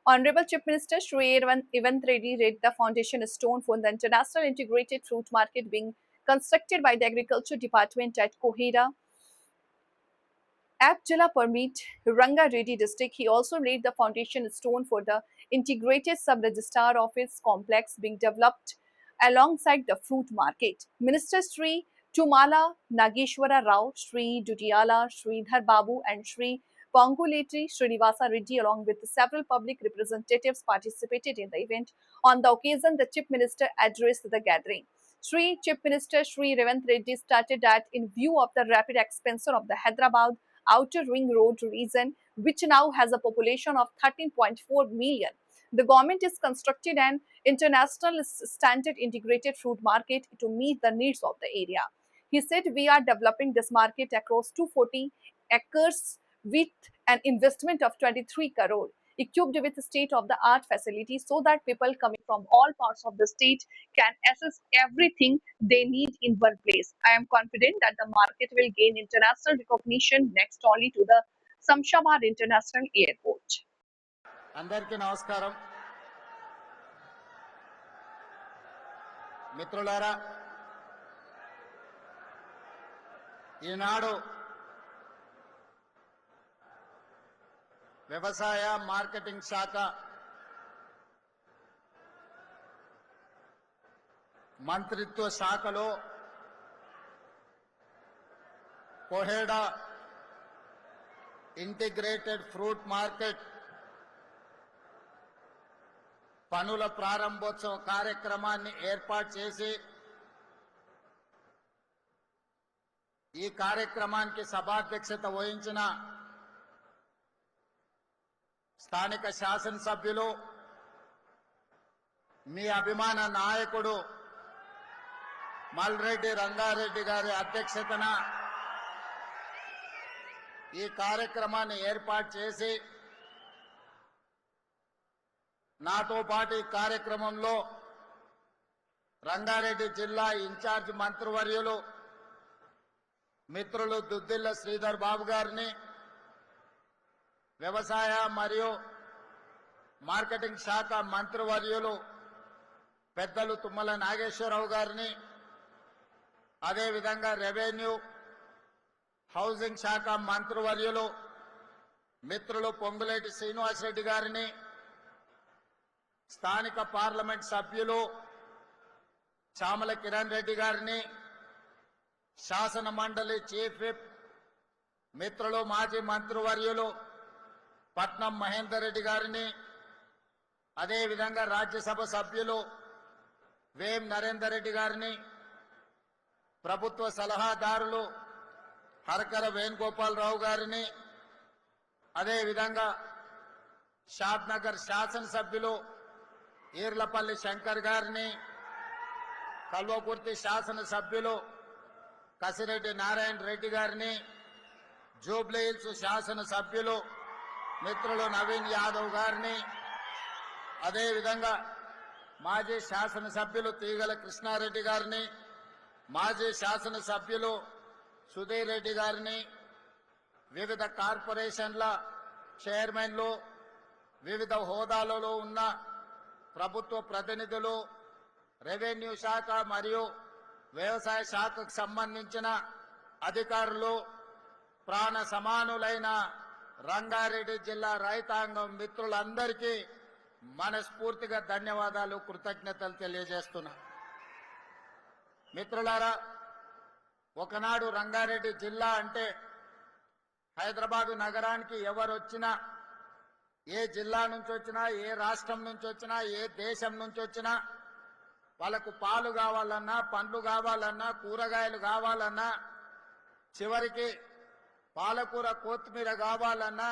Honorable Chief Minister Shri Evant Reddy laid the foundation stone for the International Integrated Fruit Market being constructed by the Agriculture Department at Kohira, Apjala Permit, Ranga Reddy district. He also laid the foundation stone for the integrated sub-registrar office complex being developed alongside the fruit market. Minister Sri Tumala Nageshwara Rao, Sri Dudiyala, Sridhar Babu and Sri Panguletri Srinivasa Reddy along with several public representatives participated in the event. On the occasion, the Chief Minister addressed the gathering. Chief Minister Sri Revant Reddy stated that in view of the rapid expansion of the Hyderabad Outer Ring Road region, which now has a population of 13.4 million, the government is constructing an international standard integrated fruit market to meet the needs of the area. He said, we are developing this market across 240 acres with an investment of 23 crore, equipped with state-of-the-art facilities so that people coming from all parts of the state can access everything they need in one place. I am confident that the market will gain international recognition next only to the Samshabad International Airport. అందరికీ నమస్కారం. మిత్రులారా, ఈనాడు వ్యవసాయ marketing శాఖ మంత్రిత్వ శాఖలో Koheda integrated fruit market పనుల ప్రారంభోత్సవ కార్యక్రమాన్ని ఏర్పాటు చేసి ఈ కార్యక్రమానికి సభాధ్యక్షత వహించిన స్థానిక శాసనసభ్యులు మీ అభిమాన నాయకుడు మల్రెడ్డి రంగారెడ్డి గారి అధ్యక్షతన ఈ కార్యక్రమాన్ని ఏర్పాటు చేసి నాతో పాటు ఈ కార్యక్రమంలో రంగారెడ్డి జిల్లా ఇన్ఛార్జ్ మంత్రివర్యులు మిత్రులు దుద్దిల్ల శ్రీధర్ బాబు గారిని, వ్యవసాయ మరియు మార్కెటింగ్ శాఖ మంత్రివర్యులు పెద్దలు తుమ్మల నాగేశ్వరరావు గారిని, అదేవిధంగా రెవెన్యూ హౌసింగ్ శాఖ మంత్రివర్యులు మిత్రులు పొంగులేటి శ్రీనివాసరెడ్డి గారిని, స్థానిక పార్లమెంట్ సభ్యులు చామల కిరణ్ రెడ్డి గారిని, శాసన మండలి చీఫ్ విప్ మిత్రులు మాజీ మంత్రివర్యులు పట్నం మహేందర్ రెడ్డి గారిని, అదేవిధంగా రాజ్యసభ సభ్యులు వేం నరేందర్ రెడ్డి గారిని, ప్రభుత్వ సలహాదారులు హరకర వేణుగోపాలరావు గారిని, అదేవిధంగా షాద్నగర్ శాసనసభ్యులు ఈర్లపల్లి శంకర్ గారిని, కల్వకుర్తి శాసనసభ్యులు కసిరెడ్డి నారాయణ రెడ్డి గారిని, జూబ్లీహిల్స్ శాసనసభ్యులు మిత్రులు నవీన్ యాదవ్ గారిని, అదేవిధంగా మాజీ శాసనసభ్యులు తీగల కృష్ణారెడ్డి గారిని, మాజీ శాసనసభ్యులు సుధీర్ రెడ్డి గారిని, వివిధ కార్పొరేషన్ల చైర్మన్లు, వివిధ హోదాలలో ఉన్న ప్రభుత్వ ప్రతినిధులు, రెవెన్యూ శాఖ మరియు వ్యవసాయ శాఖకు సంబంధించిన అధికారులు, ప్రాణ సమానులైన రంగారెడ్డి జిల్లా రైతాంగం మిత్రులందరికీ మనస్ఫూర్తిగా ధన్యవాదాలు, కృతజ్ఞతలు తెలియజేస్తున్నా. మిత్రులారా, ఒకనాడు రంగారెడ్డి జిల్లా అంటే హైదరాబాదు నగరానికి ఎవరొచ్చినా, ఏ జిల్లా నుంచి వచ్చినా, ఏ రాష్ట్రం నుంచి వచ్చినా, ఏ దేశం నుంచి వచ్చినా వాళ్ళకు పాలు కావాలన్నా, పండ్లు కావాలన్నా, కూరగాయలు కావాలన్నా, చివరికి పాలకూర కొత్తిమీర కావాలన్నా,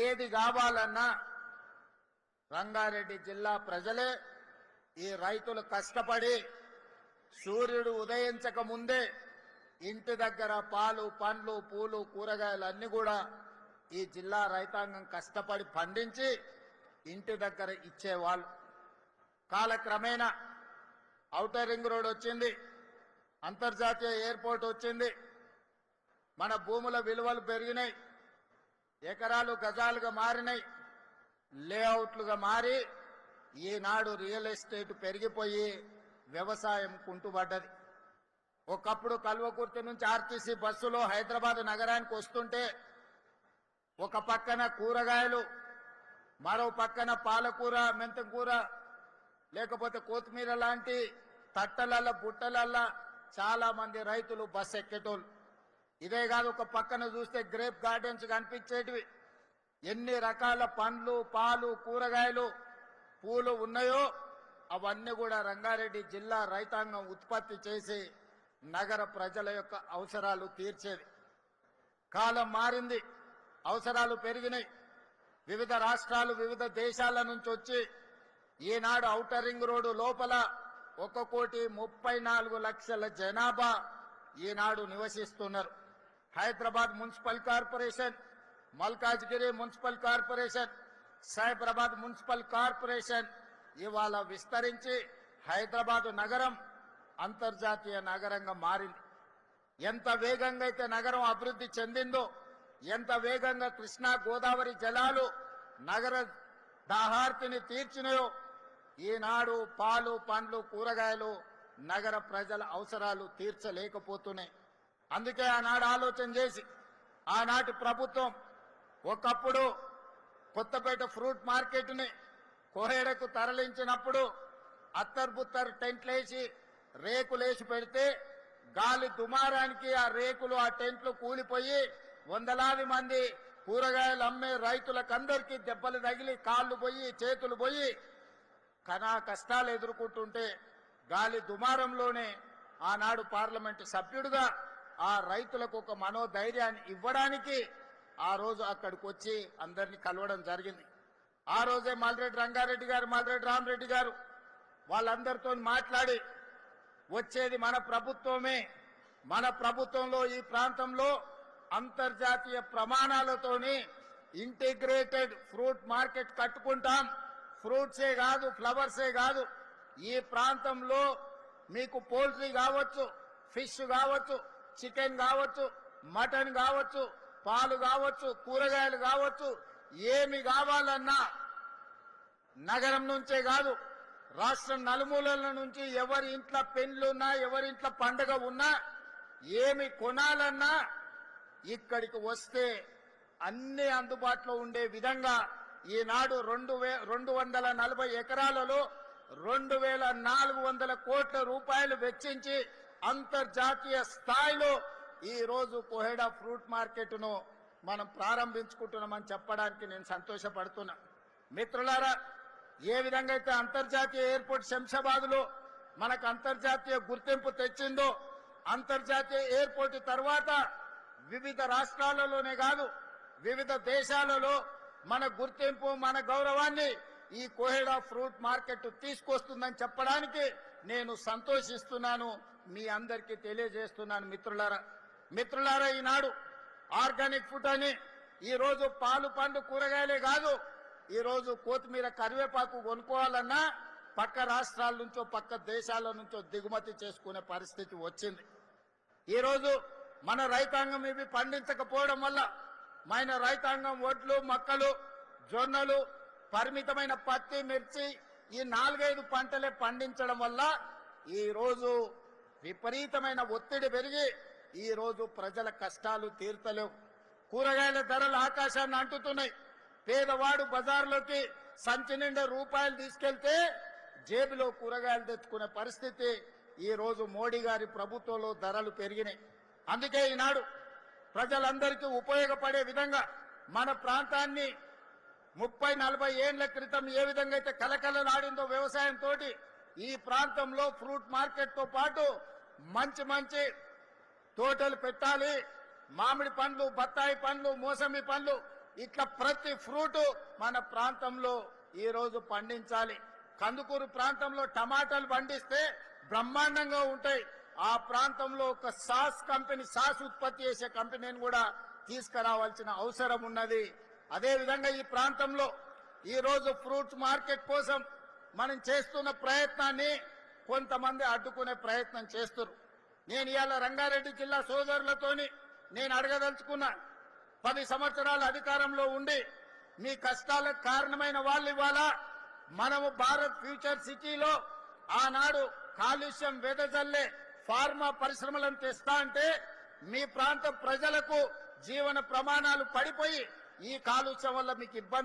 ఏది కావాలన్నా రంగారెడ్డి జిల్లా ప్రజలే, ఈ రైతులు కష్టపడి సూర్యుడు ఉదయించక ముందే ఇంటి దగ్గర పాలు, పండ్లు, పూలు, కూరగాయలు అన్ని కూడా ఈ జిల్లా రైతాంగం కష్టపడి పండించి ఇంటి దగ్గర ఇచ్చేవాళ్ళు. కాలక్రమేణా ఔటర్ రింగ్ రోడ్ వచ్చింది, అంతర్జాతీయ ఎయిర్పోర్ట్ వచ్చింది, మన భూముల విలువలు పెరిగినాయి, ఎకరాలు గజాలుగా మారినాయి. లేఅవుట్లుగా మారి ఈనాడు రియల్ ఎస్టేట్ పెరిగిపోయి వ్యవసాయం కుంటుపడ్డది. ఒకప్పుడు కల్వకుర్తి నుంచి ఆర్టీసీ బస్సులో హైదరాబాద్ నగరానికి వస్తుంటే ఒక పక్కన కూరగాయలు, మరో పక్కన పాలకూర, మెంతకూర, లేకపోతే కొత్తిమీర లాంటి తట్టలల్ల బుట్టలల్ల చాలా మంది రైతులు బస్ ఎక్కేటోళ్ళు. ఇదే కాదు, ఒక పక్కన చూస్తే గ్రేప్ గార్డెన్స్ కనిపించేటివి. ఎన్ని రకాల పండ్లు, పాలు, కూరగాయలు, పూలు ఉన్నాయో అవన్నీ కూడా రంగారెడ్డి జిల్లా రైతాంగం ఉత్పత్తి చేసి నగర ప్రజల యొక్క అవసరాలు తీర్చేది. కాలం మారింది, అవసరాలు పెరిగినాయి. వివిధ రాష్ట్రాలు, వివిధ దేశాల నుంచి వచ్చి ఈనాడు ఔటర్ రింగ్ రోడ్డు లోపల 1,34,00,000 జనాభా ఈనాడు నివసిస్తున్నారు. Hyderabad municipal corporation, Malkajgiri municipal corporation, Cyberabad municipal corporation ఇవాళ విస్తరించి హైదరాబాద్ నగరం అంతర్జాతీయ నగరంగా మారింది. ఎంత వేగంగా అయితే నగరం అభివృద్ధి చెందిందో, ఎంత వేగంగా కృష్ణా గోదావరి జలాలు నగర దాహార్తిని తీర్చినాయో, ఈనాడు పాలు, పండ్లు, కూరగాయలు నగర ప్రజల అవసరాలు తీర్చలేకపోతున్నాయి. అందుకే ఆనాడు ఆలోచన చేసి ఆనాటి ప్రభుత్వం ఒకప్పుడు కొత్తపేట ఫ్రూట్ మార్కెట్ని కోహేడకు తరలించినప్పుడు అత్తర్బుత్తర్ టెంట్లేసి రేకులేసి పెడితే గాలి దుమారానికి ఆ రేకులు, ఆ టెంట్లు కూలిపోయి వందలాది మంది కూరగాయలు అమ్మే రైతులకందరికీ దెబ్బలు తగిలి కాళ్ళు పోయి చేతులు పోయి కష్టాలు ఎదుర్కొంటుంటే గాలి దుమారంలోనే ఆనాడు పార్లమెంటు సభ్యుడిగా ఆ రైతులకు ఒక మనోధైర్యాన్ని ఇవ్వడానికి ఆ రోజు అక్కడికి వచ్చి అందరినీ కలవడం జరిగింది. ఆ రోజే మల్రెడ్డి రంగారెడ్డి గారు, మల్రెడ్డి రామరెడ్డి గారు వాళ్ళందరితో మాట్లాడి వచ్చేది మన ప్రభుత్వమే, మన ప్రభుత్వంలో ఈ ప్రాంతంలో అంతర్జాతీయ ప్రమాణాలతోని ఇంటిగ్రేటెడ్ ఫ్రూట్ మార్కెట్ కట్టుకుంటాం. ఫ్రూట్సే కాదు, ఫ్లవర్సే కాదు, ఈ ప్రాంతంలో మీకు పోల్ట్రీ కావచ్చు, ఫిష్ కావచ్చు, చికెన్ కావచ్చు, మటన్ కావచ్చు, పాలు కావచ్చు, కూరగాయలు కావచ్చు, ఏమి కావాలన్నా నగరం నుంచే కాదు రాష్ట్రం నలుమూలల నుంచి ఎవరి ఇంట్లో పెళ్లున్నా, ఎవరి ఇంట్లో పండుగ ఉన్నా, ఏమి కొనాలన్నా ఇక్కడికి వస్తే అన్ని అందుబాటులో ఉండే విధంగా ఈనాడు 240 ఎకరాలలో 2,400 కోట్ల రూపాయలు వెచ్చించి అంతర్జాతీయ స్థాయిలో ఈ రోజు కోహెడా ఫ్రూట్ మార్కెట్ ను మనం ప్రారంభించుకుంటున్నామని చెప్పడానికి నేను సంతోషపడుతున్నా. మిత్రులారా, ఏ విధంగా అయితే అంతర్జాతీయ ఎయిర్పోర్ట్ శంషాబాద్ లో మనకు అంతర్జాతీయ గుర్తింపు తెచ్చిందో, అంతర్జాతీయ ఎయిర్పోర్ట్ తర్వాత వివిధ రాష్ట్రాలలోనే కాదు వివిధ దేశాలలో మన గుర్తింపు, మన గౌరవాన్ని ఈ కోహెడా ఫ్రూట్ మార్కెట్ తీసుకొస్తుందని చెప్పడానికి నేను సంతోషిస్తున్నాను, మీ అందరికీ తెలియజేస్తున్నాను. మిత్రులారా, ఈనాడు ఆర్గానిక్ ఫుడ్ అని ఈరోజు పాలు, పండ్లు, కూరగాయలే కాదు, ఈరోజు కొత్తిమీర, కరివేపాకు కొనుక్కోవాలన్నా పక్క రాష్ట్రాల నుంచో పక్క దేశాల నుంచో దిగుమతి చేసుకునే పరిస్థితి వచ్చింది. ఈరోజు మన రైతాంగం ఇవి పండించకపోవడం వల్ల మన రైతాంగం వడ్లు, మక్కలు, జొన్నలు, పరిమితమైన పత్తి, మిర్చి ఈ 4-5 పంటలే పండించడం వల్ల ఈరోజు విపరీతమైన ఒత్తిడి పెరిగి ఈరోజు ప్రజల కష్టాలు తీర్తలేవు. కూరగాయల ధరలు ఆకాశాన్ని అంటుతున్నాయి. పేదవాడు బజార్లోకి సంచి నిండా రూపాయలు తీసుకెళ్తే జేబులో కూరగాయలు తెచ్చుకునే పరిస్థితి ఈరోజు మోడీ గారి ప్రభుత్వంలో ధరలు పెరిగినాయి. అందుకే ఈనాడు ప్రజలందరికీ ఉపయోగపడే విధంగా మన ప్రాంతాన్ని 30-40 ఏళ్ల క్రితం ఏ విధంగా అయితే కలకలలాడిందో వ్యవసాయంతో ఈ ప్రాంతంలో ఫ్రూట్ మార్కెట్ తో పాటు మంచి మంచి తోటలు పెట్టాలి. మామిడి పండ్లు, బత్తాయి పండ్లు, మోసంబి పండ్లు, ఇట్లా ప్రతి ఫ్రూట్ మన ప్రాంతంలో ఈ రోజు పండించాలి. కందుకూరు ప్రాంతంలో టమాటాలు పండిస్తే బ్రహ్మాండంగా ఉంటాయి. ఆ ప్రాంతంలో ఒక సాస్ ఉత్పత్తి చేసే కంపెనీని కూడా తీసుకురావాల్సిన అవసరం ఉన్నది. అదేవిధంగా ఈ ప్రాంతంలో ఈ రోజు ఫ్రూట్స్ మార్కెట్ కోసం మనం చేస్తున్న ప్రయత్నాన్ని కొంతమంది అడ్డుకునే ప్రయత్నం చేస్తున్నారు. నేను ఇవాళ రంగారెడ్డి జిల్లా సోదరులతోని నేను అడగదలుచుకున్నా, 10 సంవత్సరాల అధికారంలో ఉండి మీ కష్టాలకు కారణమైన వాళ్ళు ఇవాళ మనము భారత్ ఫ్యూచర్ సిటీలో ఆనాడు కాలుష్యం వెదజల్లే ఫార్మా పరిశ్రమలను తెస్తా అంటే మీ ప్రాంత ప్రజలకు జీవన ప్రమాణాలు పడిపోయి ఈ కాలుష్యం వల్ల మీకు ఇబ్బంది